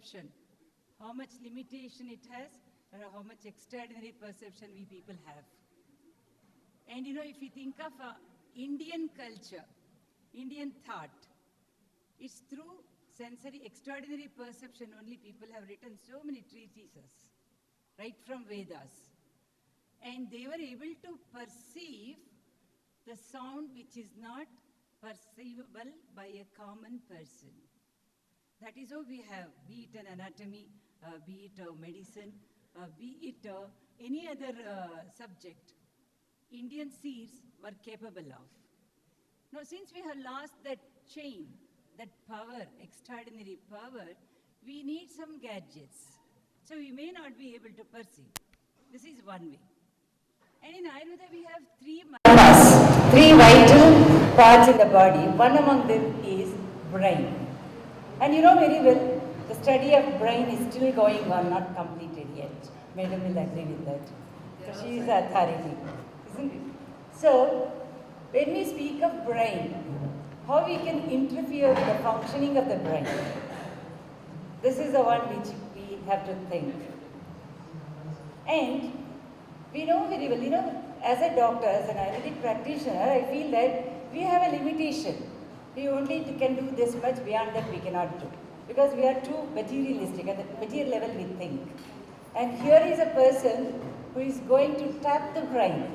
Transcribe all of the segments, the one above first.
perception, how much limitation it has, or how much extraordinary perception we people have. And if you think of Indian culture, Indian thought, it's through sensory extraordinary perception only people have written so many treatises, right from Vedas. And they were able to perceive the sound which is not perceivable by a common person. That is how we have, be it an anatomy, be it medicine, be it any other subject, Indian seers were capable of. Now, since we have lost that chain, that power, extraordinary power, we need some gadgets. So we may not be able to perceive. This is one way. And in Ayurveda, we have three vital parts in the body. One among them is brain. And you know very well, the study of brain is still going on, not completed yet. Madam will agree with that. So she is the authority, isn't it? So, when we speak of brain, how we can interfere with the functioning of the brain? This is the one which we have to think. And we know very well, as a doctor, as an Ayurvedic practitioner, I feel that we have a limitation. We only can do this much, beyond that we cannot do. Because we are too materialistic, at the material level we think. And here is a person who is going to tap the brain.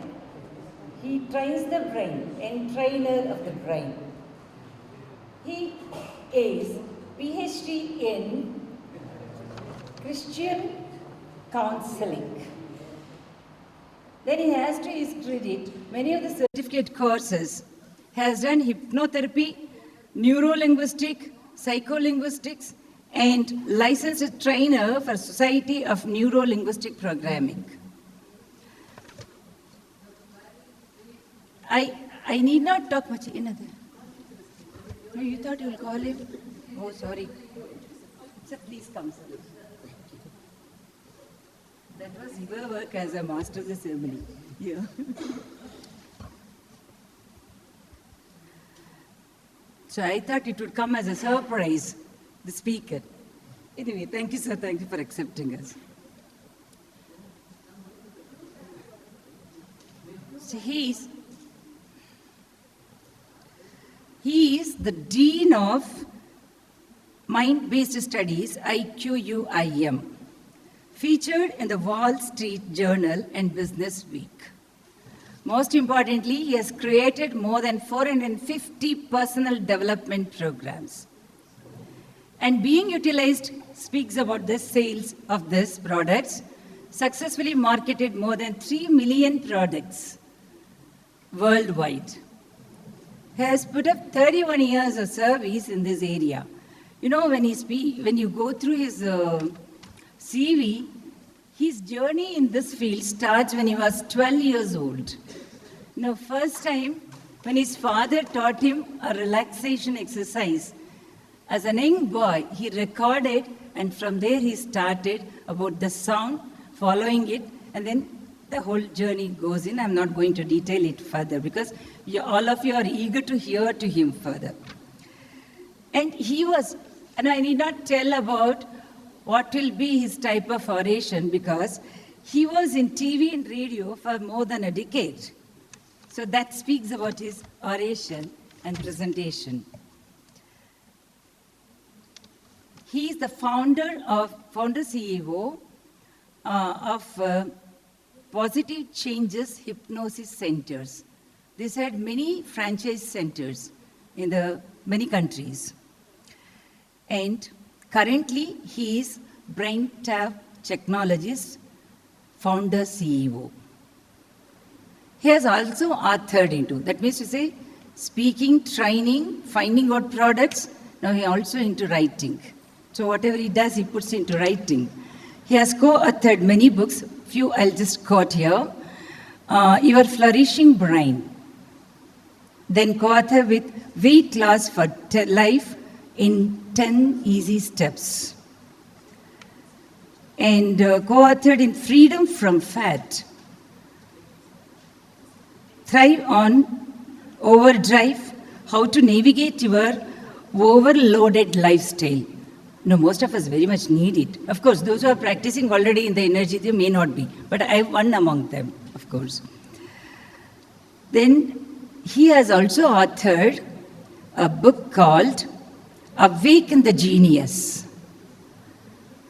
He trains the brain, entrainer of the brain. He is PhD in Christian counseling. Then he has to his credit many of the certificate courses. Has done hypnotherapy, neuro-linguistic, psycholinguistics, and licensed trainer for Society of Neuro-Linguistic Programming. I need not talk much another. No, you thought you will call him? Oh, sorry. Sir, please come, sir. That was your work as a master of the ceremony. Yeah. So I thought it would come as a surprise, the speaker. Anyway, thank you, sir. Thank you for accepting us. So he is the Dean of Mind-Based Studies, IQUIM, featured in the Wall Street Journal and Business Week. Most importantly, he has created more than 450 personal development programs. And being utilized speaks about the sales of these products, successfully marketed more than 3 million products worldwide. He has put up 31 years of service in this area. When you go through his CV, his journey in this field starts when he was 12 years old. First time when his father taught him a relaxation exercise, as a young boy, he recorded, and from there he started about the sound, following it, and then the whole journey goes in. I'm not going to detail it further because all of you are eager to hear to him further. And I need not tell about what will be his type of oration because he was in TV and radio for more than a decade. So that speaks about his oration and presentation. He is the founder CEO of Positive Changes Hypnosis Centers. These had many franchise centers in the many countries. And currently, he is Braintap Technologies founder CEO. He has also authored into, that means to say, speaking, training, finding out products. Now he also into writing. So whatever he does, he puts into writing. He has co-authored many books. Few I'll just quote here. Your Flourishing Brain. Then co-author with Weight Loss for Life in 10 Easy Steps. And co-authored in Freedom from Fat. Thrive on Overdrive, How to Navigate Your Overloaded Lifestyle. No, most of us very much need it. Of course, those who are practicing already in the energy, they may not be, but I am one among them, of course. Then he has also authored a book called Awaken the Genius.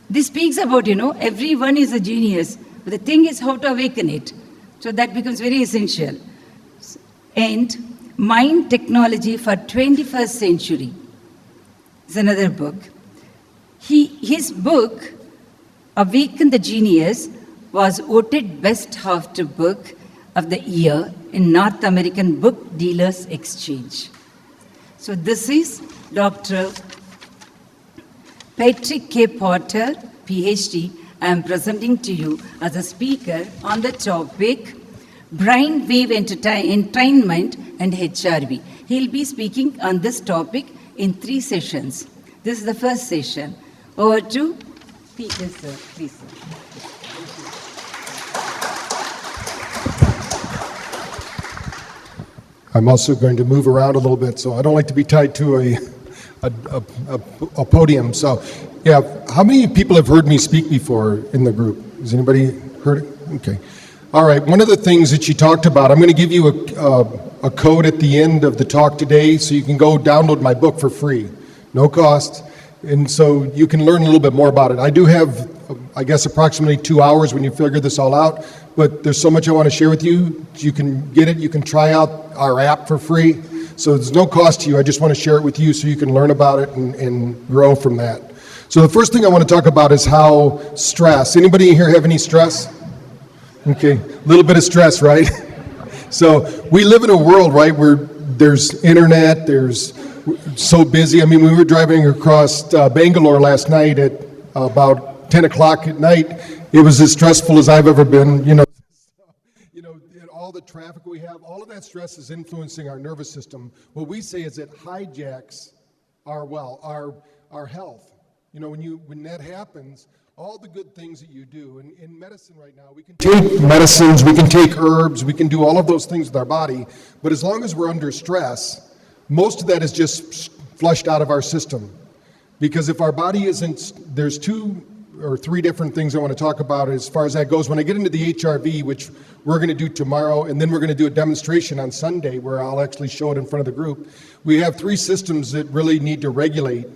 This speaks about, everyone is a genius, but the thing is how to awaken it. So that becomes very essential. And Mind Technology for 21st Century is another book. His book, Awaken the Genius, was voted best after book of the year in North American Book Dealers Exchange. So this is Dr. Patrick K. Porter, PhD. I am presenting to you as a speaker on the topic Brainwave Entrainment and HRV. He'll be speaking on this topic in 3 sessions. This is the first session. Over to Peter, sir. Please, sir. I'm also going to move around a little bit, so I don't like to be tied to a podium. So, yeah, how many people have heard me speak before in the group? Has anybody heard it? Okay. All right, one of the things that you talked about, I'm going to give you a code at the end of the talk today, so you can go download my book for free, no cost, and so you can learn a little bit more about it. I do have, I guess, approximately 2 hours when you figure this all out, but there's so much I want to share with you. You can get it, you can try out our app for free, so there's no cost to you. I just want to share it with you so you can learn about it and grow from that. So the first thing I want to talk about is how stress. Anybody here have any stress? Okay, a little bit of stress, right? So we live in a world, right, where there's internet, there's so busy. I mean, we were driving across Bangalore last night at about 10 o'clock at night. It was as stressful as I've ever been, and all the traffic we have, all of that stress is influencing our nervous system. What we say is it hijacks our health. When that happens, all the good things that you do, and in medicine right now, we can take medicines, we can take herbs, we can do all of those things with our body, but as long as we're under stress, most of that is just flushed out of our system. Because if our body isn't, there's 2 or 3 different things I want to talk about as far as that goes. When I get into the HRV, which we're going to do tomorrow, and then we're going to do a demonstration on Sunday where I'll actually show it in front of the group, we have 3 systems that really need to regulate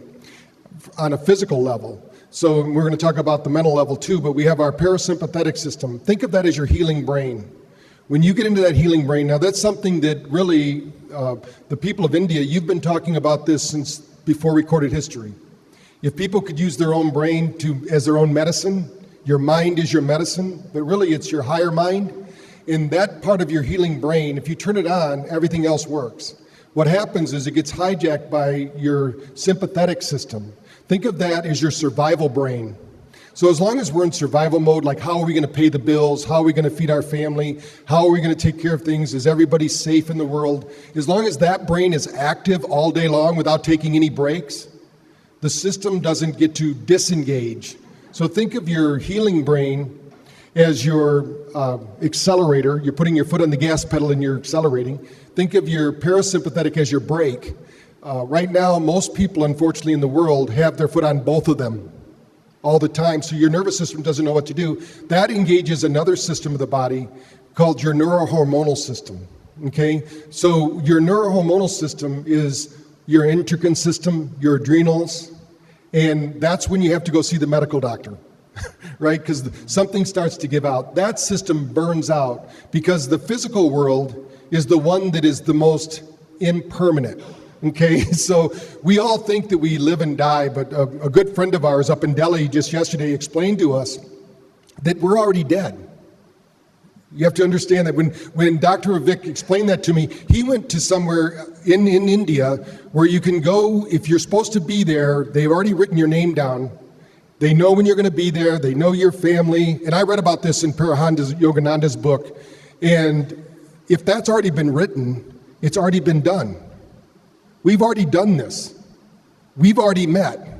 on a physical level. So we're going to talk about the mental level too, but we have our parasympathetic system. Think of that as your healing brain. When you get into that healing brain, now that's something that really, the people of India, you've been talking about this since before recorded history. If people could use their own brain as their own medicine, your mind is your medicine, but really it's your higher mind. In that part of your healing brain, if you turn it on, everything else works. What happens is it gets hijacked by your sympathetic system. Think of that as your survival brain. So as long as we're in survival mode, like how are we going to pay the bills? How are we going to feed our family? How are we going to take care of things? Is everybody safe in the world? As long as that brain is active all day long without taking any breaks, the system doesn't get to disengage. So think of your healing brain as your accelerator. You're putting your foot on the gas pedal and you're accelerating. Think of your parasympathetic as your brake. Right now, most people, unfortunately, in the world have their foot on both of them all the time, so your nervous system doesn't know what to do. That engages another system of the body called your neurohormonal system, okay? So your neurohormonal system is your endocrine system, your adrenals, and that's when you have to go see the medical doctor, right? Because something starts to give out. That system burns out because the physical world is the one that is the most impermanent. Okay, so we all think that we live and die, but a good friend of ours up in Delhi just yesterday explained to us that we're already dead. You have to understand that when Dr. Avik explained that to me, he went to somewhere in India where you can go, if you're supposed to be there, they've already written your name down. They know when you're going to be there. They know your family. And I read about this in Yogananda's book. And if that's already been written, it's already been done. We've already done this. We've already met.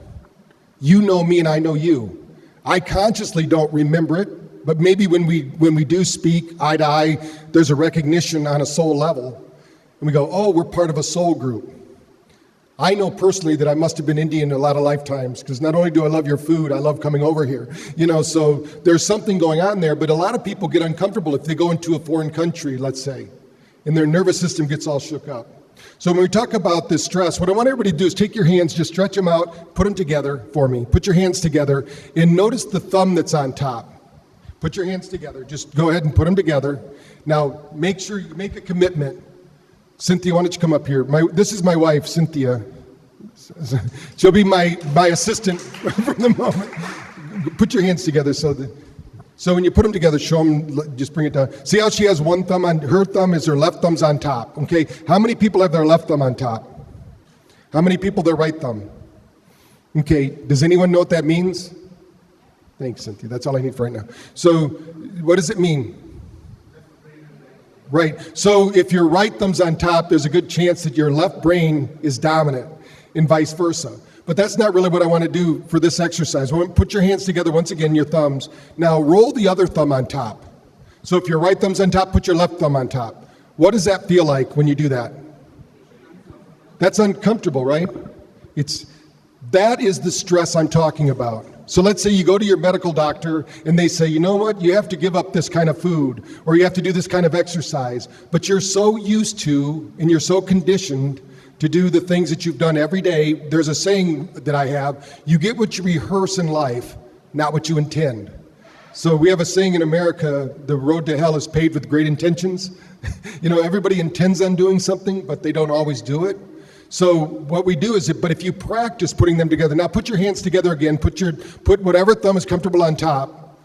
You know me and I know you. I consciously don't remember it, but maybe when we do speak eye to eye, there's a recognition on a soul level. And we go, oh, we're part of a soul group. I know personally that I must have been Indian a lot of lifetimes, because not only do I love your food, I love coming over here. So there's something going on there, but a lot of people get uncomfortable if they go into a foreign country, let's say, and their nervous system gets all shook up. So when we talk about this stress, what I want everybody to do is take your hands, just stretch them out, put them together for me. Put your hands together, and notice the thumb that's on top. Put your hands together. Just go ahead and put them together. Now, make sure you make a commitment. Cynthia, why don't you come up here? This is my wife, Cynthia. She'll be my assistant for the moment. Put your hands together so when you put them together, show them, just bring it down. See how she has one thumb on, her thumb is her left thumb's on top, okay? How many people have their left thumb on top? How many people their right thumb? Okay, does anyone know what that means? Thanks, Cynthia, that's all I need for right now. So, what does it mean? Right, so if your right thumb's on top, there's a good chance that your left brain is dominant, and vice versa. But that's not really what I want to do for this exercise. Put your hands together, once again, your thumbs. Now roll the other thumb on top. So if your right thumb's on top, put your left thumb on top. What does that feel like when you do that? That's uncomfortable, right? That is the stress I'm talking about. So let's say you go to your medical doctor and they say, you know what, you have to give up this kind of food, or you have to do this kind of exercise, but you're so used to and you're so conditioned to do the things that you've done every day. There's a saying that I have, you get what you rehearse in life, not what you intend. So we have a saying in America, the road to hell is paved with great intentions. Everybody intends on doing something, but they don't always do it. So what we do is, but if you practice putting them together, now put your hands together again, put whatever thumb is comfortable on top.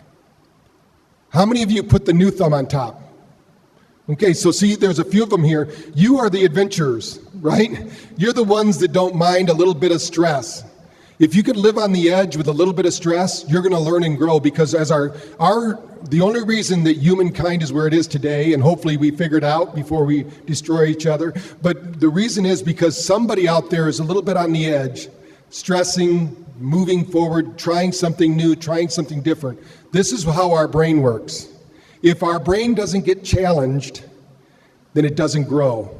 How many of you put the new thumb on top? Okay, so see, there's a few of them here. You are the adventurers, right? You're the ones that don't mind a little bit of stress. If you could live on the edge with a little bit of stress, you're going to learn and grow, because as the only reason that humankind is where it is today, and hopefully we figured out before we destroy each other, but the reason is because somebody out there is a little bit on the edge, stressing, moving forward, trying something new, trying something different. This is how our brain works. If our brain doesn't get challenged, then it doesn't grow.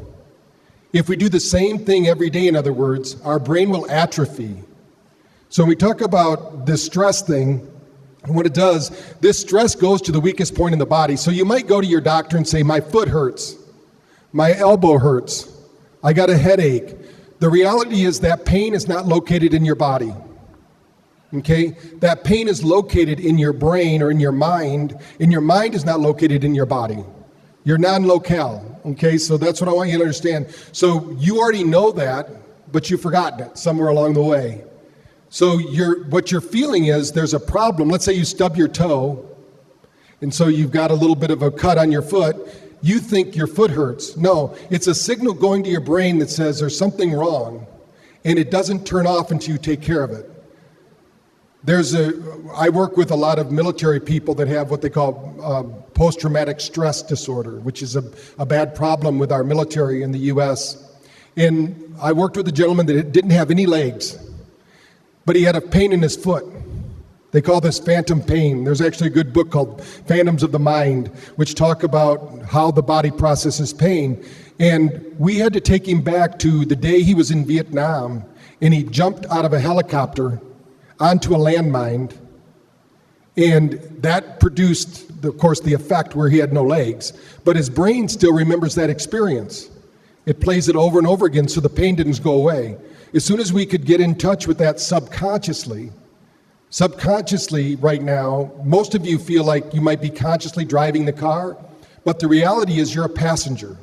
If we do the same thing every day, in other words, our brain will atrophy. So when we talk about this stress thing, what it does, this stress goes to the weakest point in the body. So you might go to your doctor and say, my foot hurts, my elbow hurts, I got a headache. The reality is that pain is not located in your body. Okay? That pain is located in your brain or in your mind, and your mind is not located in your body. You're non-locale. Okay? So that's what I want you to understand. So you already know that, but you've forgotten it somewhere along the way. So what you're feeling is there's a problem. Let's say you stub your toe, and so you've got a little bit of a cut on your foot. You think your foot hurts. No, it's a signal going to your brain that says there's something wrong, and it doesn't turn off until you take care of it. I work with a lot of military people that have what they call post-traumatic stress disorder, which is a bad problem with our military in the U.S. And I worked with a gentleman that didn't have any legs, but he had a pain in his foot. They call this phantom pain. There's actually a good book called Phantoms of the Mind, which talk about how the body processes pain. And we had to take him back to the day he was in Vietnam, and he jumped out of a helicopter onto a landmine, and that produced, of course, the effect where he had no legs. But his brain still remembers that experience. It plays it over and over again, so the pain didn't go away. As soon as we could get in touch with that subconsciously right now, most of you feel like you might be consciously driving the car, but the reality is you're a passenger.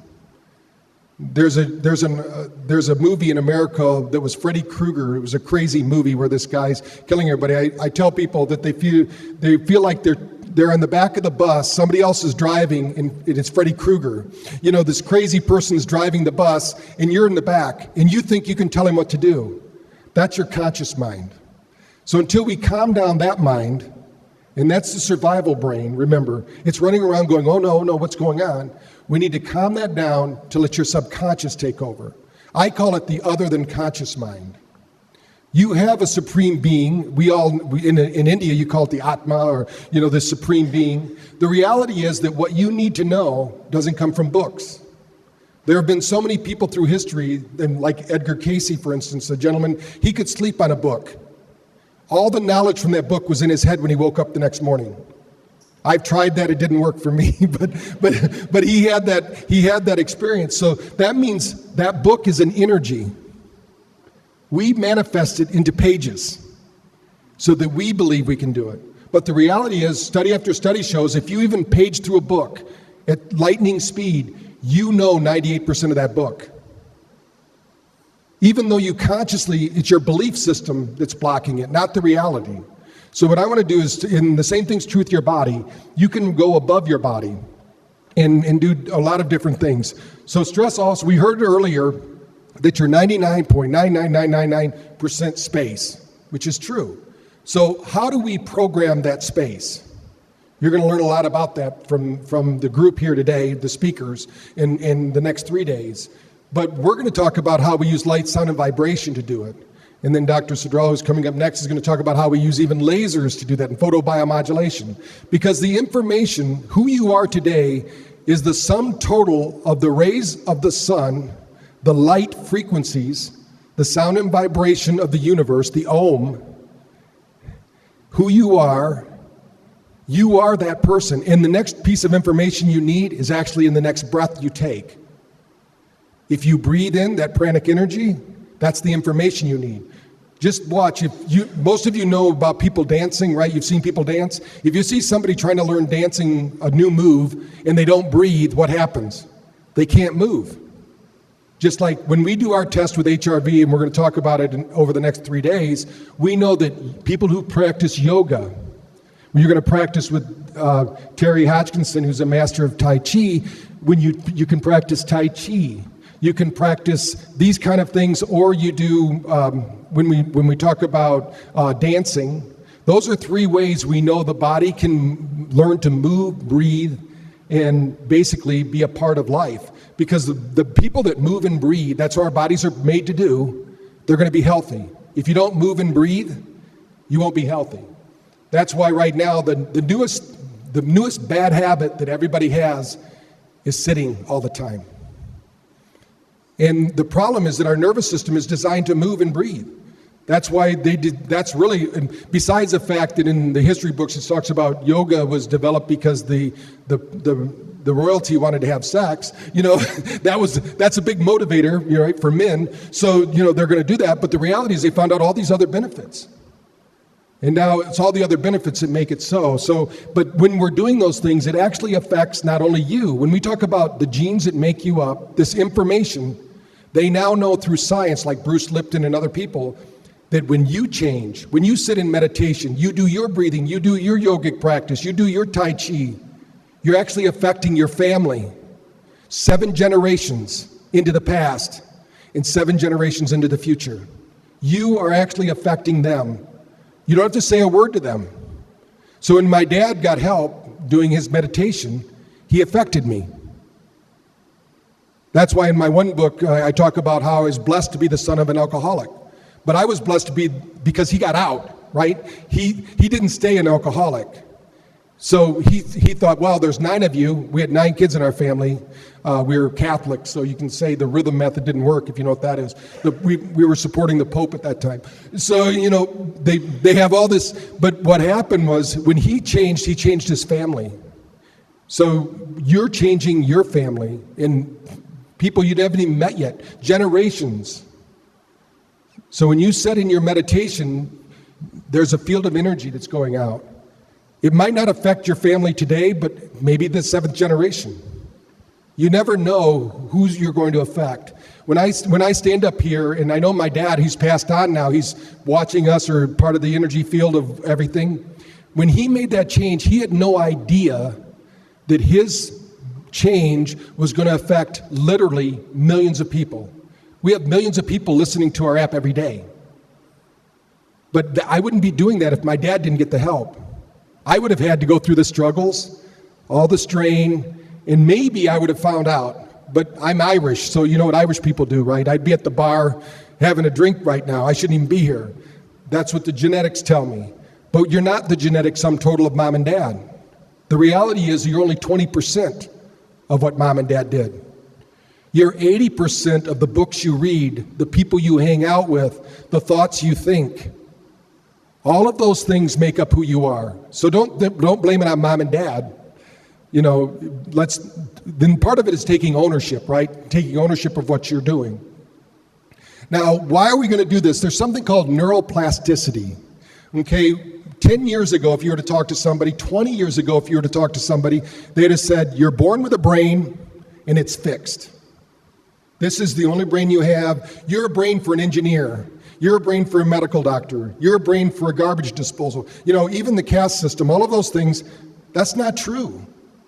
There's a movie in America that was Freddy Krueger. It was a crazy movie where this guy's killing everybody. I tell people that they feel like they're in the back of the bus, somebody else is driving, and it's Freddy Krueger. This crazy person's driving the bus, and you're in the back, and you think you can tell him what to do. That's your conscious mind. So until we calm down that mind, and that's the survival brain, remember, it's running around going, oh no, what's going on? We need to calm that down to let your subconscious take over. I call it the other than conscious mind. You have a supreme being. In India, you call it the Atma, or the supreme being. The reality is that what you need to know doesn't come from books. There have been so many people through history, and like Edgar Cayce, for instance, a gentleman, he could sleep on a book. All the knowledge from that book was in his head when he woke up the next morning. I've tried that, it didn't work for me, but he had that experience. So that means that book is an energy. We manifest it into pages so that we believe we can do it. But the reality is, study after study shows, if you even page through a book at lightning speed, you know 98% of that book. Even though you consciously, it's your belief system that's blocking it, not the reality. So what I want to do is, and the same thing's true with your body, you can go above your body and do a lot of different things. So stress also, we heard earlier that you're 99.99999% space, which is true. So how do we program that space? You're going to learn a lot about that from the group here today, the speakers, in the next 3 days. But we're going to talk about how we use light, sound, and vibration to do it. And then Dr. Sidrallo, who's coming up next, is going to talk about how we use even lasers to do that, and photobiomodulation. Because the information, who you are today, is the sum total of the rays of the sun, the light frequencies, the sound and vibration of the universe, the Om. Who you are that person. And the next piece of information you need is actually in the next breath you take. If you breathe in that pranic energy, that's the information you need. Just watch. Most of you know about people dancing, right? You've seen people dance. If you see somebody trying to learn dancing, a new move, and they don't breathe, what happens? They can't move. Just like when we do our test with HRV, and we're going to talk about it over the next 3 days, we know that people who practice yoga, you're going to practice with Terry Hodgkinson, who's a master of Tai Chi. When you can practice Tai Chi, you can practice these kind of things, or you do when we talk about dancing. Those are 3 ways we know the body can learn to move, breathe, and basically be a part of life. Because the people that move and breathe, that's what our bodies are made to do. They're going to be healthy. If you don't move and breathe, you won't be healthy. That's why right now the newest bad habit that everybody has is sitting all the time. And the problem is that our nervous system is designed to move and breathe. That's why that's really, and besides the fact that in the history books it talks about yoga was developed because the royalty wanted to have sex, that's a big motivator, right, for men. So, they're going to do that, but the reality is they found out all these other benefits. And now it's all the other benefits that make it so. But when we're doing those things, it actually affects not only you. When we talk about the genes that make you up, this information, they now know through science, like Bruce Lipton and other people, that when you change, when you sit in meditation, you do your breathing, you do your yogic practice, you do your Tai Chi, you're actually affecting your family. 7 generations into the past and 7 generations into the future. You are actually affecting them. You don't have to say a word to them. So when my dad got help doing his meditation, he affected me. That's why in my one book, I talk about how I was blessed to be the son of an alcoholic. But I was blessed to be, because he got out, right? He didn't stay an alcoholic. So he thought, well, there's 9 of you. We had 9 kids in our family. We were Catholic, so you can say the rhythm method didn't work, if you know what that is. We were supporting the Pope at that time. So, they have all this. But what happened was when he changed his family. So you're changing your family and people you haven't even met yet, generations. So when you sit in your meditation, there's a field of energy that's going out. It might not affect your family today, but maybe the 7th generation. You never know who you're going to affect. When I stand up here, and I know my dad, he's passed on now, he's watching us or part of the energy field of everything. When he made that change, he had no idea that his change was going to affect literally millions of people. We have millions of people listening to our app every day. But I wouldn't be doing that if my dad didn't get the help. I would have had to go through the struggles, all the strain, and maybe I would have found out. But I'm Irish, so you know what Irish people do, right? I'd be at the bar having a drink right now. I shouldn't even be here. That's what the genetics tell me. But you're not the genetic sum total of mom and dad. The reality is you're only 20% of what mom and dad did. You're 80% of the books you read, the people you hang out with, the thoughts you think. All of those things make up who you are. So don't blame it on mom and dad. You know, then part of it is taking ownership, right? Taking ownership of what you're doing. Now, why are we going to do this? There's something called neuroplasticity. Okay, 10 years ago, if you were to talk to somebody, 20 years ago, if you were to talk to somebody, they'd have said, you're born with a brain and it's fixed. This is the only brain you have. You're a brain for an engineer. You're a brain for a medical doctor. You're a brain for a garbage disposal. You know, even the caste system, all of those things, that's not true.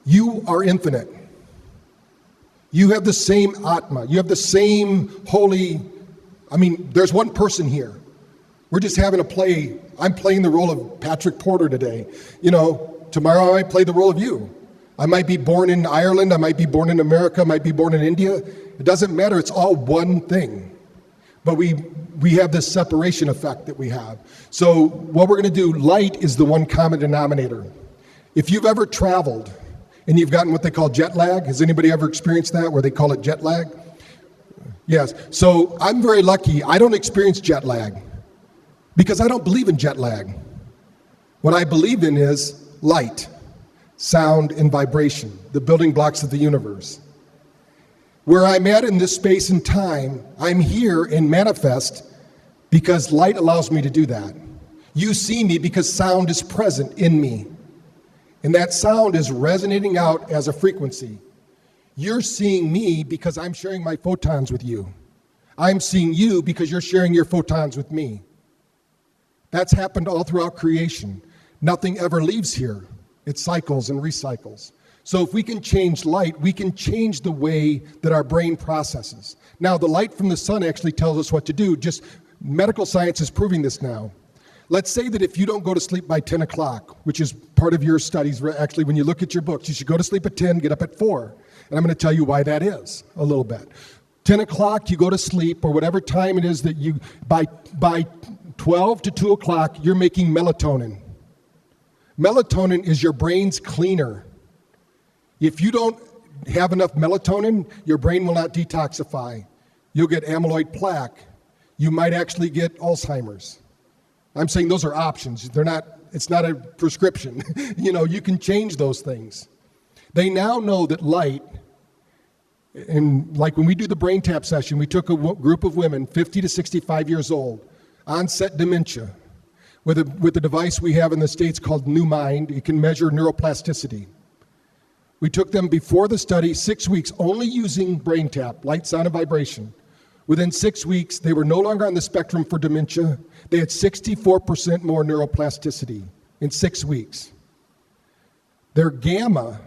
You are infinite. You have the same Atma. You have the same holy, there's one person here. We're just having a play. I'm playing the role of Patrick Porter today. You know, tomorrow I might play the role of you. I might be born in Ireland. I might be born in America. I might be born in India. It doesn't matter. It's all one thing. But we have this separation effect that we have. So what we're going to do, light is the one common denominator. If you've ever traveled and you've gotten what they call jet lag, has anybody ever experienced that, where they call it jet lag? Yes. So I'm very lucky. I don't experience jet lag because I don't believe in jet lag. What I believe in is light, sound, and vibration, the building blocks of the universe. Where I'm at in this space and time, I'm here and manifest because light allows me to do that. You see me because sound is present in me. And that sound is resonating out as a frequency. You're seeing me because I'm sharing my photons with you. I'm seeing you because you're sharing your photons with me. That's happened all throughout creation. Nothing ever leaves here. It cycles and recycles. So if we can change light, we can change the way that our brain processes. Now, the light from the sun actually tells us what to do. Just medical science is proving this now. Let's say that if you don't go to sleep by 10 o'clock, which is part of your studies, actually, when you look at your books, you should go to sleep at 10, get up at 4. And I'm going to tell you why that is a little bit. 10 o'clock, you go to sleep, or whatever time it is that you, by 12 to 2 o'clock, you're making melatonin. Melatonin is your brain's cleaner. If you don't have enough melatonin, your brain will not detoxify. You'll get amyloid plaque. You might actually get Alzheimer's. I'm saying those are options. It's not a prescription. You know, you can change those things. They now know that light, and like when we do the Braintap session, we took a group of women, 50 to 65 years old, onset dementia, with a device we have in the States called New Mind. It can measure neuroplasticity. We took them before the study, 6 weeks, only using Braintap, light, sound, and vibration. Within 6 weeks, they were no longer on the spectrum for dementia. They had 64% more neuroplasticity in 6 weeks. Their gamma,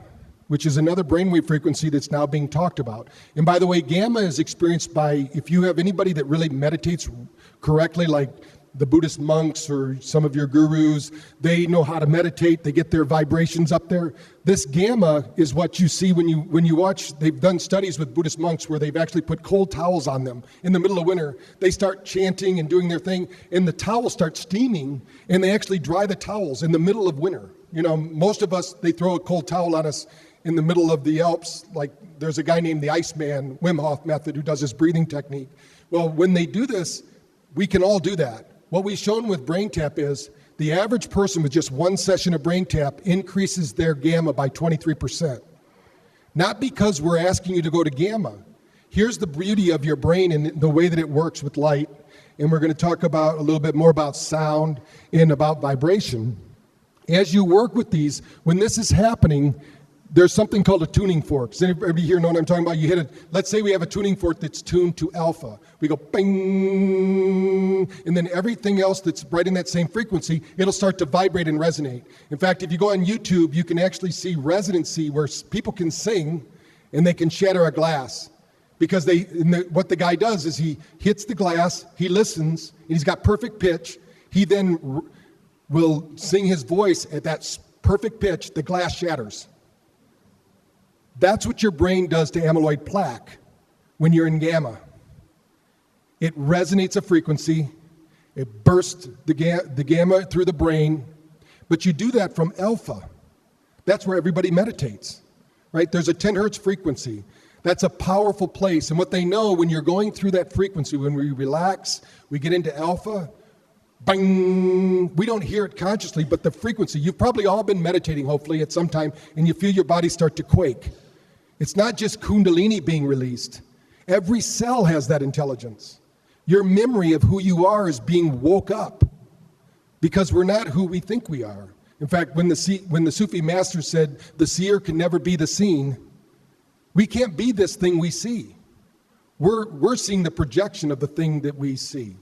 which is another brainwave frequency that's now being talked about. And by the way, gamma is experienced by, if you have anybody that really meditates correctly, like the Buddhist monks or some of your gurus, they know how to meditate, they get their vibrations up there. This gamma is what you see when you watch. They've done studies with Buddhist monks where they've actually put cold towels on them in the middle of winter. They start chanting and doing their thing, and the towels start steaming, and they actually dry the towels in the middle of winter. You know, most of us, they throw a cold towel on us in the middle of the Alps. Like there's a guy named the Iceman, Wim Hof method, who does this breathing technique. Well, when they do this, we can all do that. What we've shown with Braintap is the average person with just one session of Braintap increases their gamma by 23%. Not because we're asking you to go to gamma. Here's the beauty of your brain and the way that it works with light. And we're going to talk about a little bit more about sound and about vibration. As you work with these, when this is happening, there's something called a tuning fork. Does anybody here know what I'm talking about? You hit it. Let's say we have a tuning fork that's tuned to alpha. We go bing, and then everything else that's right in that same frequency, it'll start to vibrate and resonate. In fact, if you go on YouTube, you can actually see resonancy where people can sing and they can shatter a glass. Because what the guy does is he hits the glass, he listens, and he's got perfect pitch. He then will sing his voice at that perfect pitch, the glass shatters. That's what your brain does to amyloid plaque when you're in gamma. It resonates a frequency, it bursts the gamma through the brain, but you do that from alpha. That's where everybody meditates, right? There's a 10 hertz frequency. That's a powerful place. And what they know, when you're going through that frequency, when we relax, we get into alpha, bang, we don't hear it consciously, but the frequency, you've probably all been meditating, hopefully, at some time, and you feel your body start to quake. It's not just Kundalini being released. Every cell has that intelligence. Your memory of who you are is being woke up because we're not who we think we are. In fact, when the Sufi master said, the seer can never be the seen, we can't be this thing we see. We're seeing the projection of the thing that we see.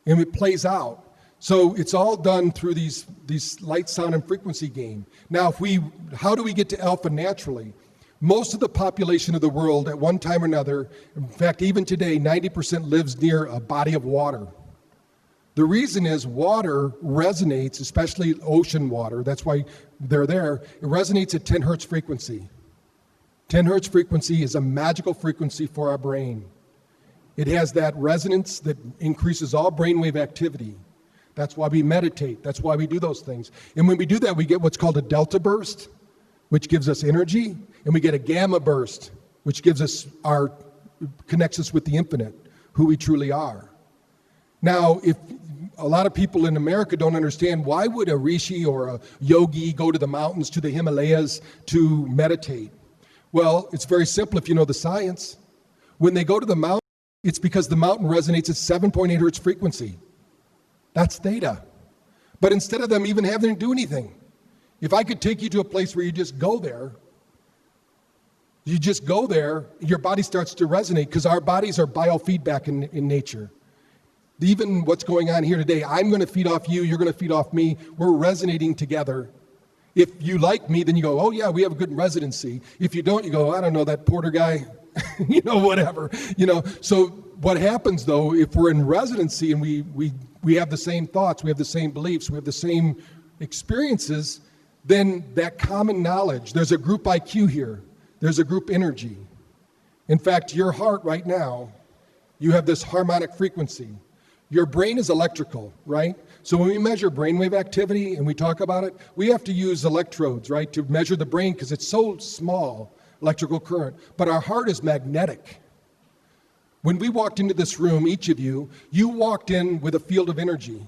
And it plays out. So it's all done through these light, sound, and frequency game. Now, how do we get to alpha naturally? Most of the population of the world at one time or another, in fact, even today, 90% lives near a body of water. The reason is water resonates, especially ocean water, that's why they're there, it resonates at 10 hertz frequency. 10 hertz frequency is a magical frequency for our brain. It has that resonance that increases all brainwave activity. That's why we meditate. That's why we do those things. And when we do that, we get what's called a delta burst, which gives us energy, and we get a gamma burst, which connects us with the infinite, who we truly are. Now, if a lot of people in America don't understand, why would a rishi or a yogi go to the mountains, to the Himalayas to meditate? Well, it's very simple if you know the science. When they go to the mountain, it's because the mountain resonates at 7.8 hertz frequency. That's theta. But instead of them even having to do anything, if I could take you to a place where you just go there, your body starts to resonate, because our bodies are biofeedback in nature. Even what's going on here today, I'm going to feed off you, you're going to feed off me, we're resonating together. If you like me, then you go, oh yeah, we have a good residency. If you don't, you go, I don't know, that Porter guy, whatever. So what happens though, if we're in residency and we have the same thoughts, we have the same beliefs, we have the same experiences, then that common knowledge, there's a group IQ here, there's a group energy. In fact, your heart right now, you have this harmonic frequency. Your brain is electrical, right? So when we measure brainwave activity and we talk about it, we have to use electrodes, right, to measure the brain because it's so small, electrical current. But our heart is magnetic. When we walked into this room, each of you walked in with a field of energy.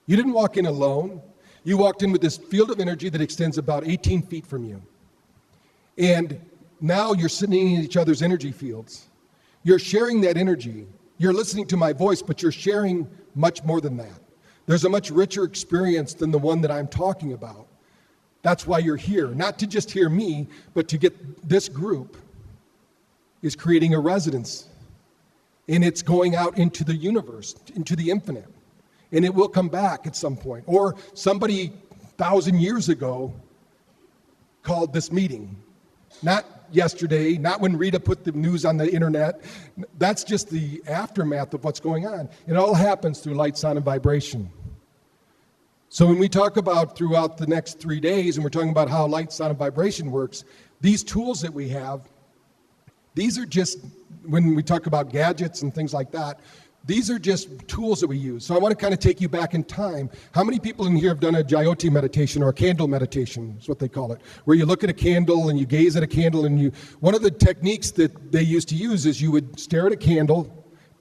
You didn't walk in alone. You walked in with this field of energy that extends about 18 feet from you. And now you're sitting in each other's energy fields. You're sharing that energy. You're listening to my voice, but you're sharing much more than that. There's a much richer experience than the one that I'm talking about. That's why you're here, not to just hear me, but to get this group is creating a resonance. And it's going out into the universe, into the infinite. And it will come back at some point. Or somebody 1,000 years ago called this meeting. Not yesterday, not when Rita put the news on the internet. That's just the aftermath of what's going on. It all happens through light, sound, and vibration. So when we talk about throughout the next 3 days, and we're talking about how light, sound, and vibration works, these tools that we have, these are just, when we talk about gadgets and things like that, these are just tools that we use. So I want to kind of take you back in time. How many people in here have done a Jyoti meditation or a candle meditation, is what they call it, where you look at a candle and you gaze at a candle and one of the techniques that they used to use is you would stare at a candle,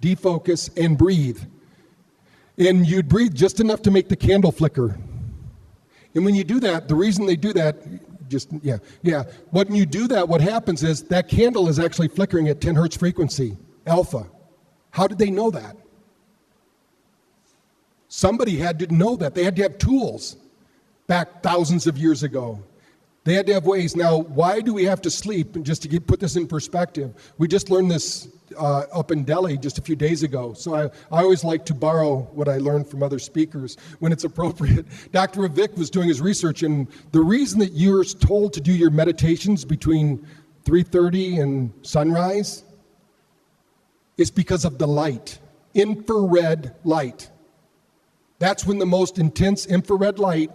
defocus, and breathe. And you'd breathe just enough to make the candle flicker. And when you do that, the reason they do that, when you do that, what happens is that candle is actually flickering at 10 hertz frequency, alpha. How did they know that? Somebody had to know that. They had to have tools back thousands of years ago. They had to have ways. Now, why do we have to sleep? And just to put this in perspective, we just learned this up in Delhi just a few days ago. So I always like to borrow what I learned from other speakers when it's appropriate. Dr. Avik was doing his research, and the reason that you're told to do your meditations between 3:30 and sunrise is because of the light, infrared light. That's when the most intense infrared light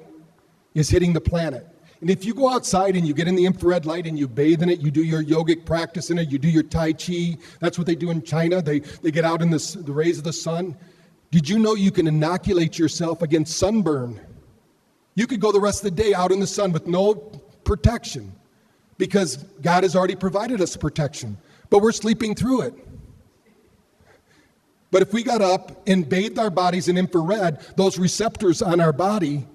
is hitting the planet. And if you go outside and you get in the infrared light and you bathe in it, you do your yogic practice in it, you do your Tai Chi, that's what they do in China. They get out in the rays of the sun. Did you know you can inoculate yourself against sunburn? You could go the rest of the day out in the sun with no protection. because God has already provided us protection, but we're sleeping through it. But if we got up and bathed our bodies in infrared, those receptors on our body,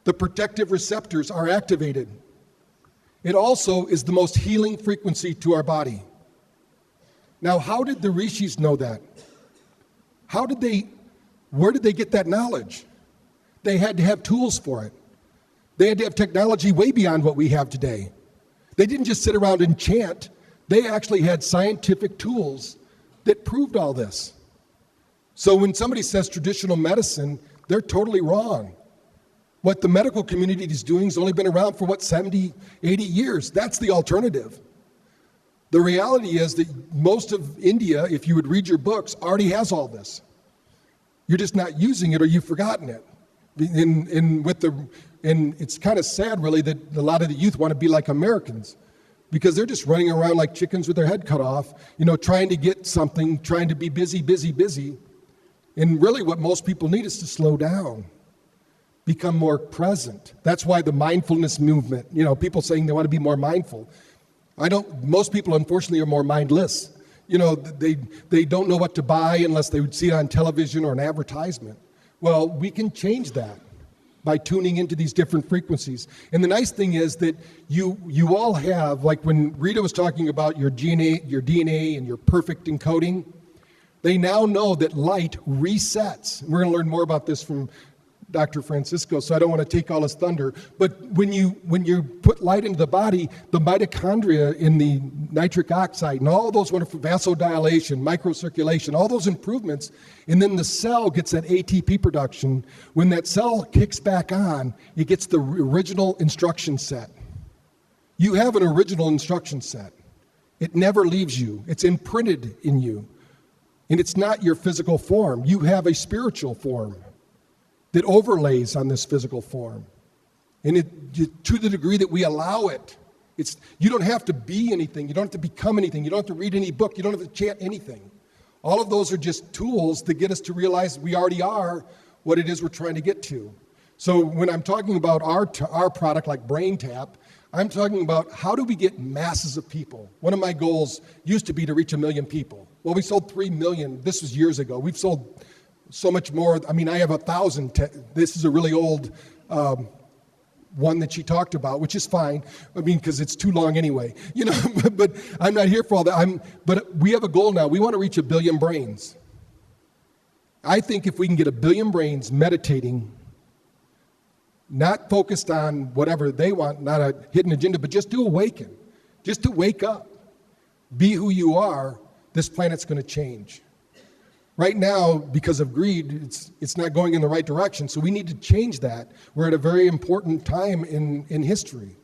the protective receptors, are activated. It also is the most healing frequency to our body. Now, how did the rishis know that? Where did they get that knowledge? They had to have tools for it. They had to have technology way beyond what we have today. They didn't just sit around and chant. They actually had scientific tools that proved all this. So when somebody says traditional medicine, they're totally wrong. What the medical community is doing has only been around for, 70, 80 years. That's the alternative. The reality is that most of India, if you would read your books, already has all this. You're just not using it, or you've forgotten it. And it's kind of sad, really, that a lot of the youth want to be like Americans, because they're just running around like chickens with their head cut off, trying to get something, trying to be busy, busy, busy. And really what most people need is to slow down, become more present. That's why the mindfulness movement, people saying they want to be more mindful. Most people, unfortunately, are more mindless. They don't know what to buy unless they would see it on television or an advertisement. Well, we can change that by tuning into these different frequencies. And the nice thing is that you all have, like when Rita was talking about your DNA and your perfect encoding, they now know that light resets. We're going to learn more about this from Dr. Francisco, so I don't want to take all his thunder. But when you put light into the body, the mitochondria in the nitric oxide and all those wonderful vasodilation, microcirculation, all those improvements, and then the cell gets that ATP production. When that cell kicks back on, it gets the original instruction set. You have an original instruction set. It never leaves you. It's imprinted in you. And it's not your physical form. You have a spiritual form that overlays on this physical form. And to the degree that we allow it, you don't have to be anything. You don't have to become anything. You don't have to read any book. You don't have to chant anything. All of those are just tools that get us to realize we already are what it is we're trying to get to. So when I'm talking about our product like Braintap, I'm talking about how do we get masses of people. One of my goals used to be to reach 1 million people. Well, we sold 3 million. This was years ago. We've sold so much more. I mean, I have 1,000. This is a really old one that she talked about, which is fine. I mean, because it's too long anyway. But I'm not here for all that. But we have a goal now. We want to reach 1 billion brains. I think if we can get 1 billion brains meditating, not focused on whatever they want, not a hidden agenda, but just to awaken, just to wake up, be who you are, this planet's going to change. Right now, because of greed, it's not going in the right direction, so we need to change that. We're at a very important time in history.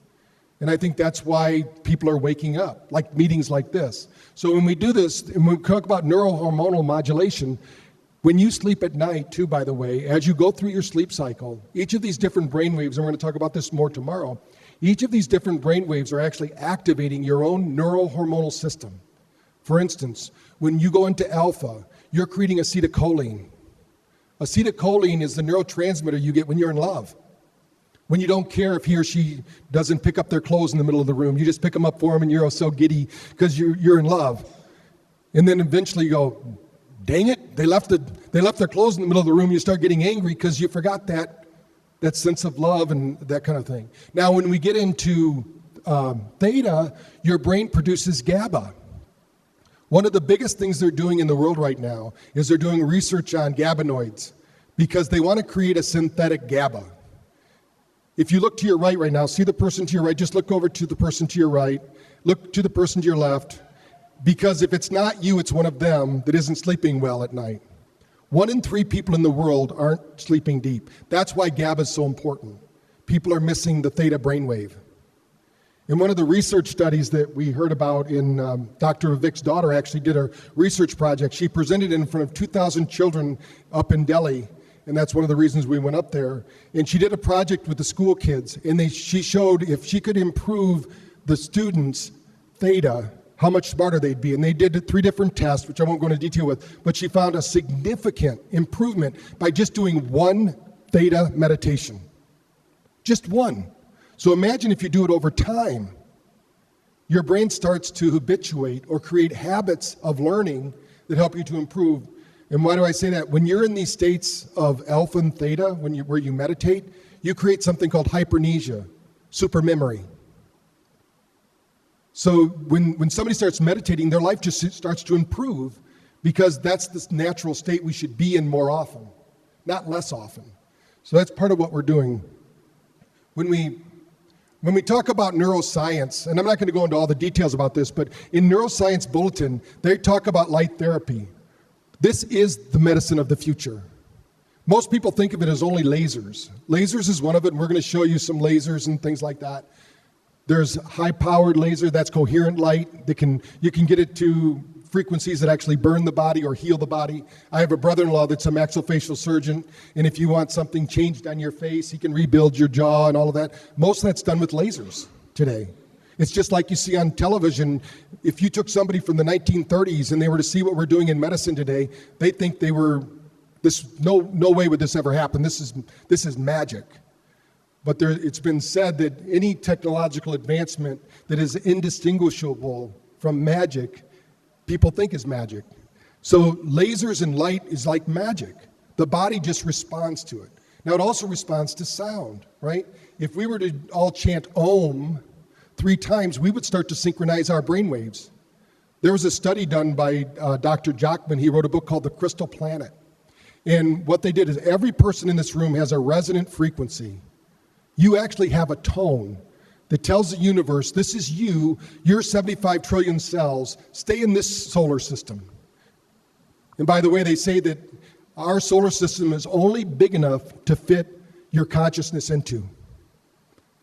And I think that's why people are waking up, like meetings like this. So when we do this, and we talk about neurohormonal modulation, when you sleep at night, too, by the way, as you go through your sleep cycle, each of these different brainwaves, and we're going to talk about this more tomorrow, each of these different brainwaves are actually activating your own neurohormonal system. For instance, when you go into alpha, you're creating acetylcholine. Acetylcholine is the neurotransmitter you get when you're in love. When you don't care if he or she doesn't pick up their clothes in the middle of the room, you just pick them up for them and you're so giddy because you're in love. And then eventually you go, dang it, they left their clothes in the middle of the room. You start getting angry because you forgot that sense of love and that kind of thing. Now, when we get into theta, your brain produces GABA. One of the biggest things they're doing in the world right now is they're doing research on GABAnoids because they want to create a synthetic GABA. If you look to your right now, see the person to your right, just look over to the person to your right, look to the person to your left, because if it's not you, it's one of them that isn't sleeping well at night. 1 in 3 people in the world aren't sleeping deep. That's why GABA is so important. People are missing the theta brainwave. In one of the research studies that we heard about Dr. Vic's daughter actually did a research project. She presented in front of 2,000 children up in Delhi, and that's one of the reasons we went up there. And she did a project with the school kids, and she showed if she could improve the students' theta, how much smarter they'd be. And they did 3 different tests, which I won't go into detail with, but she found a significant improvement by just doing 1 theta meditation. Just 1. So imagine if you do it over time. your brain starts to habituate or create habits of learning that help you to improve. And why do I say that? When you're in these states of alpha and theta, where you meditate, you create something called hypermnesia, supermemory. So when somebody starts meditating, their life just starts to improve because that's the natural state we should be in more often, not less often. So that's part of what we're doing. When we talk about neuroscience, and I'm not going to go into all the details about this, but in Neuroscience Bulletin, they talk about light therapy. This is the medicine of the future. Most people think of it as only lasers. Lasers is one of it, and we're going to show you some lasers and things like that. There's high-powered laser, that's coherent light. You can get it to frequencies that actually burn the body or heal the body. I have a brother-in-law that's a maxillofacial surgeon, and if you want something changed on your face, he can rebuild your jaw and all of that. Most of that's done with lasers today. It's just like you see on television. If you took somebody from the 1930s and they were to see what we're doing in medicine today, they think they were, no way would this ever happen. This is magic. But it's been said that any technological advancement that is indistinguishable from magic, people think is magic. So lasers and light is like magic. The body just responds to it. Now it also responds to sound, right? If we were to all chant Om 3 times, we would start to synchronize our brainwaves. There was a study done by Dr. Jockman. He wrote a book called The Crystal Planet. And what they did is every person in this room has a resonant frequency. You actually have a tone that tells the universe, this is you, your 75 trillion cells, stay in this solar system. And by the way, they say that our solar system is only big enough to fit your consciousness into.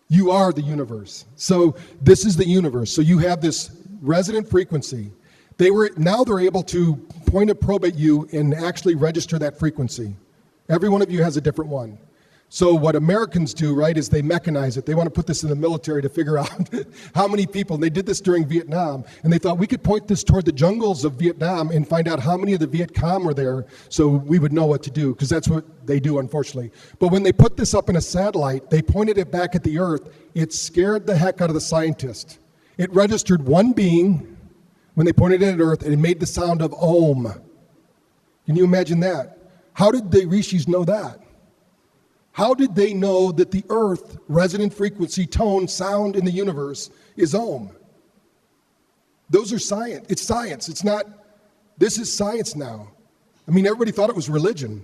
You are the universe. So this is the universe. So you have this resonant frequency. Now they're able to point a probe at you and actually register that frequency. Every one of you has a different one. So what Americans do, right, is they mechanize it. They want to put this in the military to figure out how many people, and they did this during Vietnam, and they thought we could point this toward the jungles of Vietnam and find out how many of the Viet Cong were there so we would know what to do, because that's what they do, unfortunately. But when they put this up in a satellite, they pointed it back at the Earth. It scared the heck out of the scientist. It registered one being when they pointed it at Earth, and it made the sound of Om. Can you imagine that? How did the rishis know that? How did they know that the Earth, resonant frequency, tone, sound in the universe is Om? Those are science. It's science. It's not, this is science now. I mean, everybody thought it was religion,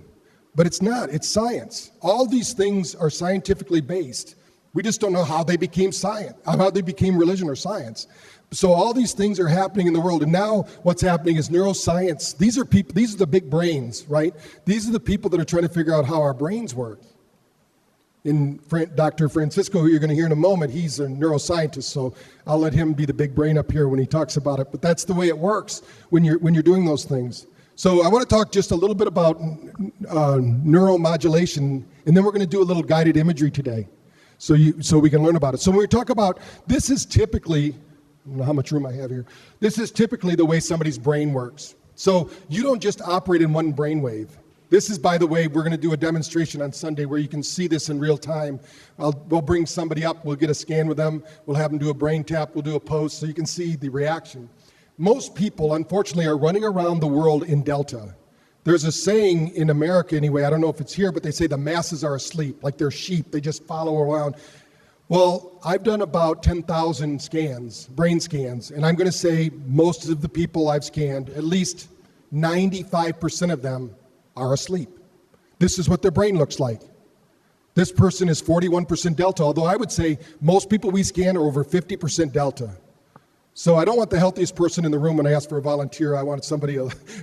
but it's not. It's science. All these things are scientifically based. We just don't know how they became science, how they became religion or science. So all these things are happening in the world, and now what's happening is neuroscience. These are people, these are the big brains, right? These are the people that are trying to figure out how our brains work. And Dr. Francisco, who you're going to hear in a moment, he's a neuroscientist, so I'll let him be the big brain up here when he talks about it. But that's the way it works when you're doing those things. So I want to talk just a little bit about neuromodulation, and then we're going to do a little guided imagery today, so we can learn about it. So when we talk about, this is typically, I don't know how much room I have here, this is typically the way somebody's brain works. So you don't just operate in one brainwave. This is, by the way, we're going to do a demonstration on Sunday where you can see this in real time. We'll bring somebody up, we'll get a scan with them, we'll have them do a brain tap, we'll do a pose so you can see the reaction. Most people, unfortunately, are running around the world in delta. There's a saying in America anyway, I don't know if it's here, but they say the masses are asleep, like they're sheep, they just follow around. Well, I've done about 10,000 scans, brain scans, and I'm going to say most of the people I've scanned, at least 95% of them are asleep. This is what their brain looks like. This person is 41% delta, although I would say most people we scan are over 50% delta. So I don't want the healthiest person in the room when I ask for a volunteer. I want somebody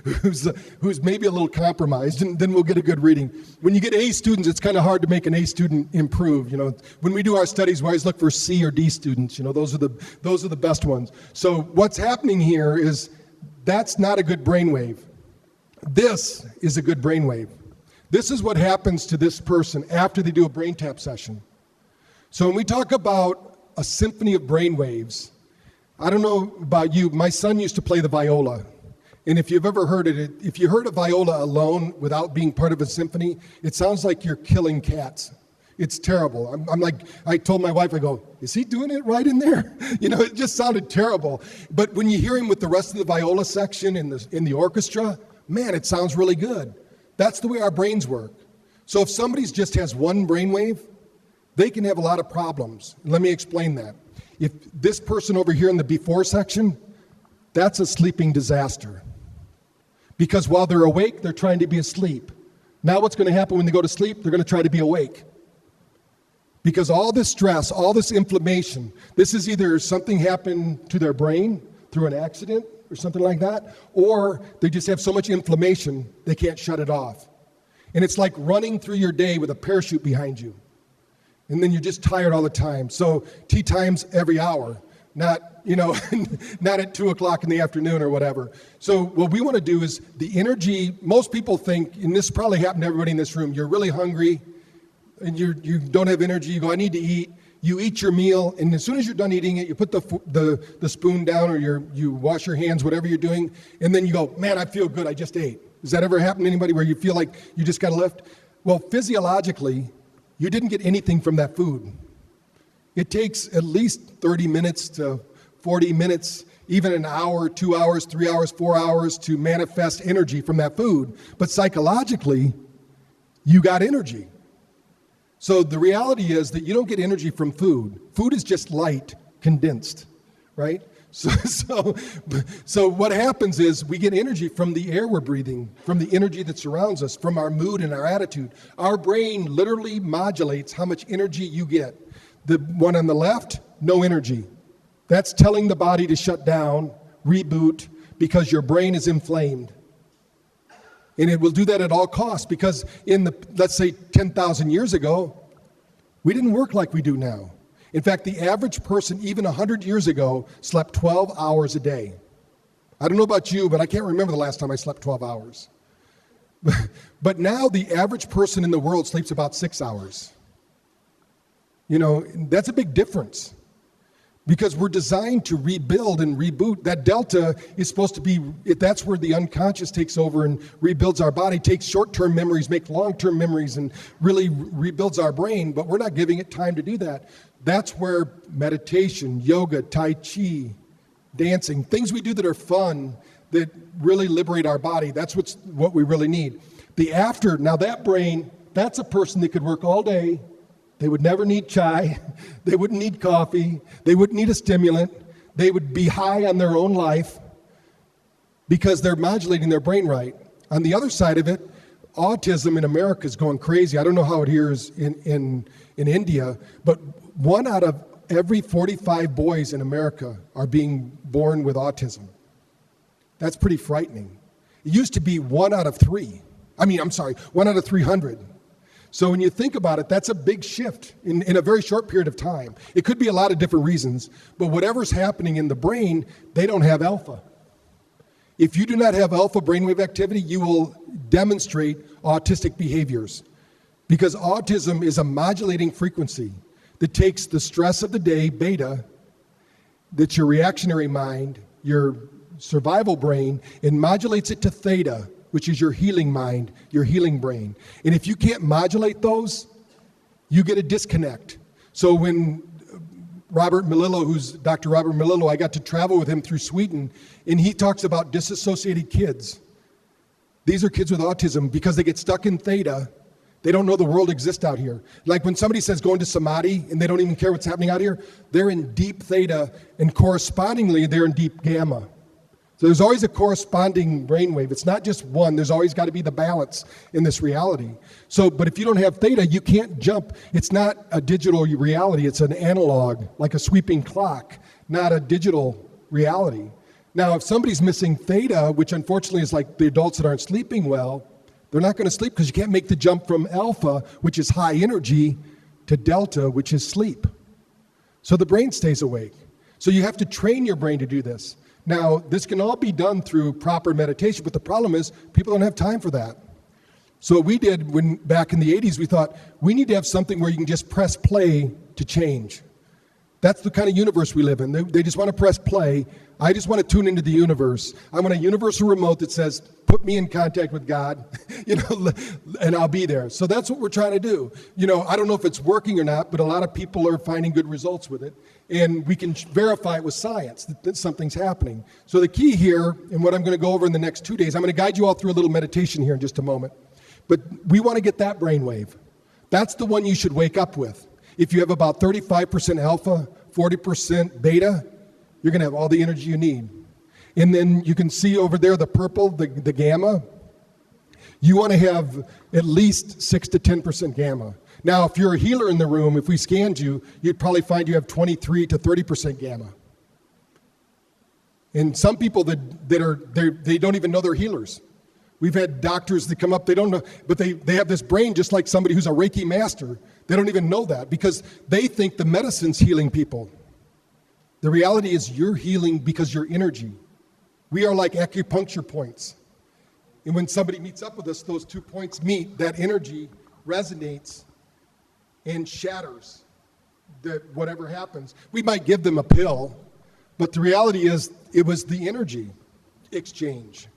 who's maybe a little compromised, and then we'll get a good reading. When you get A students, it's kind of hard to make an A student improve. You know, when we do our studies, we always look for C or D students. You know, those are the best ones. So what's happening here is that's not a good brainwave. This is a good brainwave. This is what happens to this person after they do a brain tap session. So when we talk about a symphony of brainwaves, I don't know about you, my son used to play the viola. And if you've ever heard it, if you heard a viola alone without being part of a symphony, it sounds like you're killing cats. It's terrible. I'm like, I told my wife, I go, is he doing it right in there? You know, it just sounded terrible. But when you hear him with the rest of the viola section in the orchestra, man, it sounds really good. That's the way our brains work. So if somebody just has one brainwave, they can have a lot of problems. Let me explain that. If this person over here in the before section, that's a sleeping disaster. Because while they're awake, they're trying to be asleep. Now what's going to happen when they go to sleep? They're going to try to be awake. Because all this stress, all this inflammation, this is either something happened to their brain through an accident or something like that, or they just have so much inflammation they can't shut it off. And it's like running through your day with a parachute behind you. And then you're just tired all the time. So tea time's every hour, not, not at 2 o'clock in the afternoon or whatever. So what we want to do is the energy, most people think, and this probably happened to everybody in this room, you're really hungry, and you don't have energy, you go, I need to eat. You eat your meal, and as soon as you're done eating it, you put the spoon down, or you wash your hands, whatever you're doing, and then you go, man, I feel good, I just ate. Does that ever happen to anybody where you feel like you just got to lift? Well, physiologically, you didn't get anything from that food. It takes at least 30 minutes to 40 minutes, even an hour, 2 hours, 3 hours, 4 hours to manifest energy from that food. But psychologically, you got energy. So the reality is that you don't get energy from food. Food is just light condensed, right? So what happens is we get energy from the air we're breathing, from the energy that surrounds us, from our mood and our attitude. Our brain literally modulates how much energy you get. The one on the left, no energy. That's telling the body to shut down, reboot, because your brain is inflamed. And it will do that at all costs, because let's say 10,000 years ago, we didn't work like we do now. In fact, the average person, even 100 years ago, slept 12 hours a day. I don't know about you, but I can't remember the last time I slept 12 hours. But now the average person in the world sleeps about 6 hours. That's a big difference. Because we're designed to rebuild and reboot. That delta is supposed to be, that's where the unconscious takes over and rebuilds our body, takes short-term memories, makes long-term memories, and really rebuilds our brain, but we're not giving it time to do that. That's where meditation, yoga, tai chi, dancing, things we do that are fun, that really liberate our body, that's what we really need. Now that brain, that's a person that could work all day. They would never need chai. They wouldn't need coffee. They wouldn't need a stimulant. They would be high on their own life because they're modulating their brain right. On the other side of it, autism in America is going crazy. I don't know how it here is in India, but 1 out of every 45 boys in America are being born with autism. That's pretty frightening. It used to be 1 out of 3. 1 out of 300. So when you think about it, that's a big shift in a very short period of time. It could be a lot of different reasons, but whatever's happening in the brain, they don't have alpha. If you do not have alpha brainwave activity, you will demonstrate autistic behaviors, because autism is a modulating frequency that takes the stress of the day, beta, that's your reactionary mind, your survival brain, and modulates it to theta, which is your healing mind, your healing brain. And if you can't modulate those, you get a disconnect. So when Robert Melillo, who's Dr. Robert Melillo, I got to travel with him through Sweden, and he talks about disassociated kids. These are kids with autism because they get stuck in theta. They don't know the world exists out here. Like when somebody says going to samadhi and they don't even care what's happening out here, they're in deep theta, and correspondingly, they're in deep gamma. So there's always a corresponding brainwave. It's not just one. There's always got to be the balance in this reality. But if you don't have theta, you can't jump. It's not a digital reality. It's an analog, like a sweeping clock, not a digital reality. Now, if somebody's missing theta, which unfortunately is like the adults that aren't sleeping well, they're not going to sleep because you can't make the jump from alpha, which is high energy, to delta, which is sleep. So the brain stays awake. So you have to train your brain to do this. Now, this can all be done through proper meditation, but the problem is people don't have time for that. So what we did back in the 80s, we thought we need to have something where you can just press play to change. That's the kind of universe we live in. They just want to press play. I just want to tune into the universe. I want a universal remote that says, put me in contact with God, and I'll be there. So that's what we're trying to do. I don't know if it's working or not, but a lot of people are finding good results with it. And we can verify it with science that something's happening. So the key here, and what I'm going to go over in the next 2 days, I'm going to guide you all through a little meditation here in just a moment. But we want to get that brainwave. That's the one you should wake up with. If you have about 35% alpha, 40% beta, you're going to have all the energy you need. And then you can see over there the purple, the gamma. You want to have at least 6 to 10% gamma. Now, if you're a healer in the room, if we scanned you, you'd probably find you have 23 to 30% gamma. And some people they don't even know they're healers. We've had doctors that come up, they don't know, but they have this brain just like somebody who's a Reiki master. They don't even know that because they think the medicine's healing people. The reality is you're healing because your energy. We are like acupuncture points. And when somebody meets up with us, those 2 points meet, that energy resonates and shatters whatever happens. We might give them a pill, but the reality is it was the energy exchange.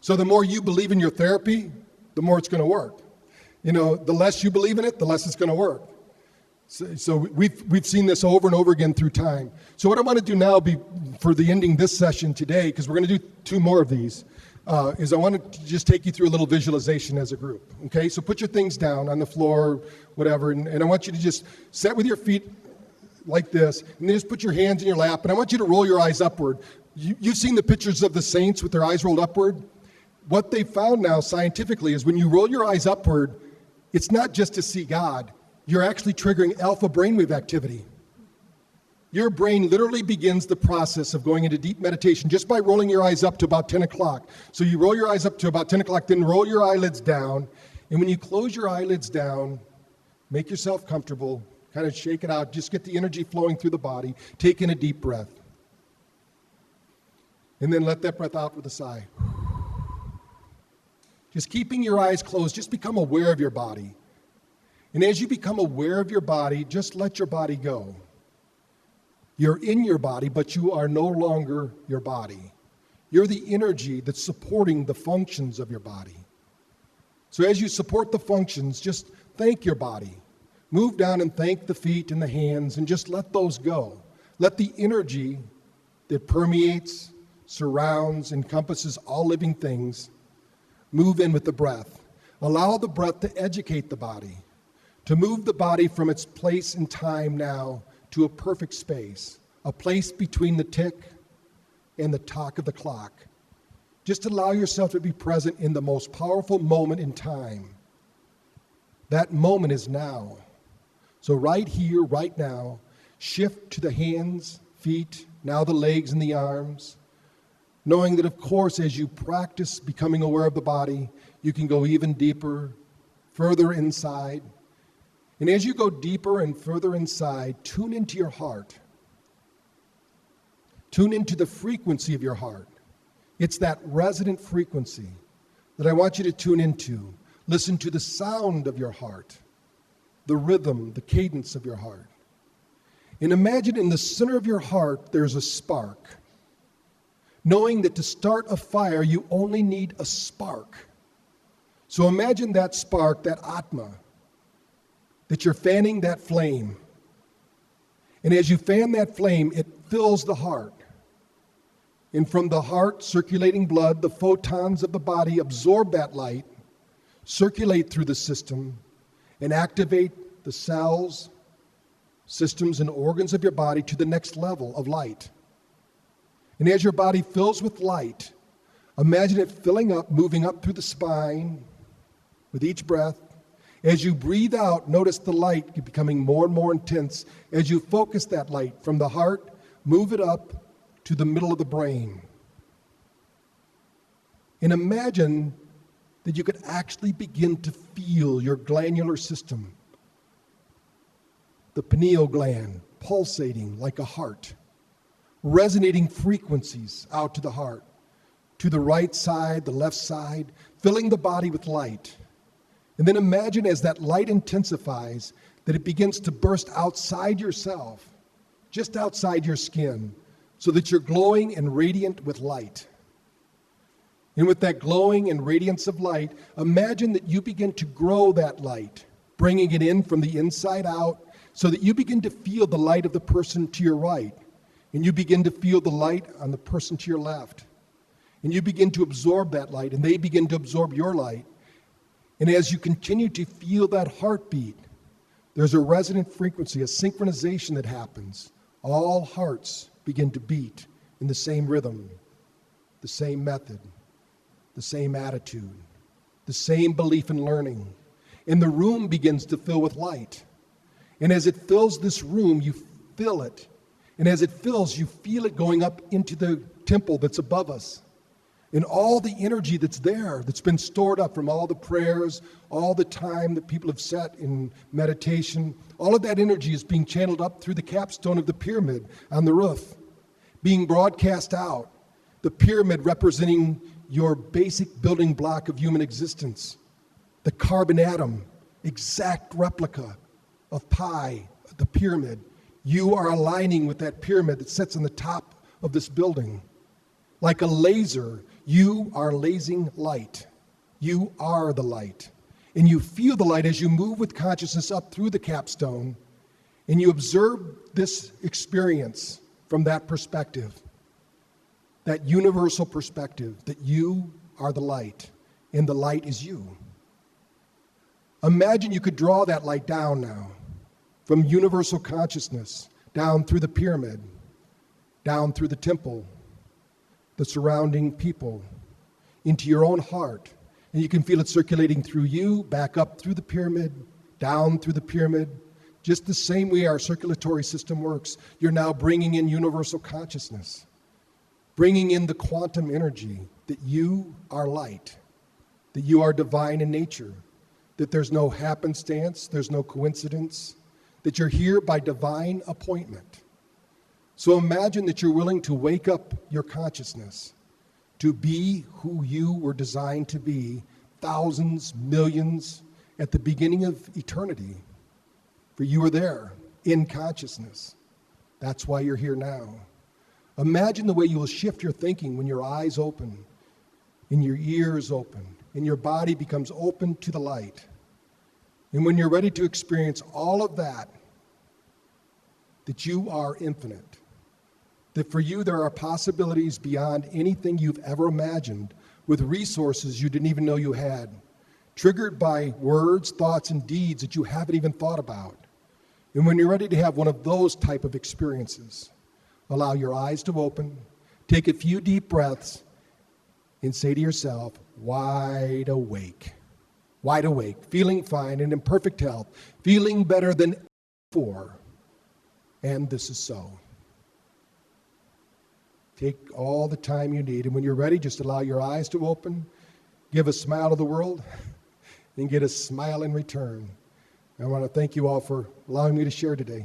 So the more you believe in your therapy, the more it's going to work. The less you believe in it, the less it's going to work. So we've seen this over and over again through time. So what I want to do now for the ending this session today, because we're going to do 2 more of these, is I want to just take you through a little visualization as a group. Okay, so put your things down on the floor, whatever, and I want you to just sit with your feet like this, and then just put your hands in your lap, and I want you to roll your eyes upward. You've seen the pictures of the saints with their eyes rolled upward. What they found now scientifically is when you roll your eyes upward, it's not just to see God. You're actually triggering alpha brainwave activity. Your brain literally begins the process of going into deep meditation just by rolling your eyes up to about 10 o'clock. So you roll your eyes up to about 10 o'clock, then roll your eyelids down. And when you close your eyelids down, make yourself comfortable, kind of shake it out, just get the energy flowing through the body. Take in a deep breath. And then let that breath out with a sigh. Just keeping your eyes closed, just become aware of your body. And as you become aware of your body, just let your body go. You're in your body, but you are no longer your body. You're the energy that's supporting the functions of your body. So as you support the functions, just thank your body. Move down and thank the feet and the hands and just let those go. Let the energy that permeates, surrounds, encompasses all living things move in with the breath. Allow the breath to educate the body, to move the body from its place in time now to a perfect space, a place between the tick and the tock of the clock. Just allow yourself to be present in the most powerful moment in time. That moment is now. So right here, right now, shift to the hands, feet, now the legs and the arms, knowing that, of course, as you practice becoming aware of the body, you can go even deeper, further inside. And as you go deeper and further inside, tune into your heart. Tune into the frequency of your heart. It's that resonant frequency that I want you to tune into. Listen to the sound of your heart, the rhythm, the cadence of your heart. And imagine in the center of your heart, there's a spark. Knowing that to start a fire, you only need a spark. So imagine that spark, that Atma, that you're fanning that flame. And as you fan that flame, it fills the heart. And from the heart, circulating blood, the photons of the body absorb that light, circulate through the system, and activate the cells, systems, and organs of your body to the next level of light. And as your body fills with light, imagine it filling up, moving up through the spine with each breath. As you breathe out, notice the light becoming more and more intense. As you focus that light from the heart, move it up to the middle of the brain. And imagine that you could actually begin to feel your glandular system, the pineal gland, pulsating like a heart, resonating frequencies out to the heart, to the right side, the left side, filling the body with light. And then imagine as that light intensifies, that it begins to burst outside yourself just outside your skin, so that you're glowing and radiant with light. And with that glowing and radiance of light, imagine that you begin to grow that light, bringing it in from the inside out, so that you begin to feel the light of the person to your right, and you begin to feel the light on the person to your left. And you begin to absorb that light, and they begin to absorb your light. And as you continue to feel that heartbeat, there's a resonant frequency, a synchronization that happens. All hearts begin to beat in the same rhythm, the same method, the same attitude, the same belief in learning. And the room begins to fill with light. And as it fills this room, you feel it. And as it fills, you feel it going up into the temple that's above us. And all the energy that's there, that's been stored up from all the prayers, all the time that people have set in meditation, all of that energy is being channeled up through the capstone of the pyramid on the roof, being broadcast out. The pyramid representing your basic building block of human existence, the carbon atom, exact replica of pi, the pyramid. You are aligning with that pyramid that sits on the top of this building. Like a laser, you are lasing light. You are the light. And you feel the light as you move with consciousness up through the capstone, and you observe this experience from that perspective, that universal perspective, that you are the light, and the light is you. Imagine you could draw that light down now, from universal consciousness, down through the pyramid, down through the temple, the surrounding people, into your own heart. And you can feel it circulating through you, back up through the pyramid, down through the pyramid. Just the same way our circulatory system works, you're now bringing in universal consciousness, bringing in the quantum energy that you are light, that you are divine in nature, that there's no happenstance, there's no coincidence, that you're here by divine appointment. So imagine that you're willing to wake up your consciousness to be who you were designed to be, thousands, millions, at the beginning of eternity. For you were there in consciousness. That's why you're here now. Imagine the way you will shift your thinking when your eyes open, and your ears open, and your body becomes open to the light. And when you're ready to experience all of that you are infinite. That for you there are possibilities beyond anything you've ever imagined, with resources you didn't even know you had, triggered by words, thoughts, and deeds that you haven't even thought about. And when you're ready to have one of those type of experiences, allow your eyes to open, take a few deep breaths, and say to yourself, wide awake, feeling fine and in perfect health, feeling better than before, and this is so. Take all the time you need, and when you're ready, just allow your eyes to open, give a smile to the world, and get a smile in return. I want to thank you all for allowing me to share today.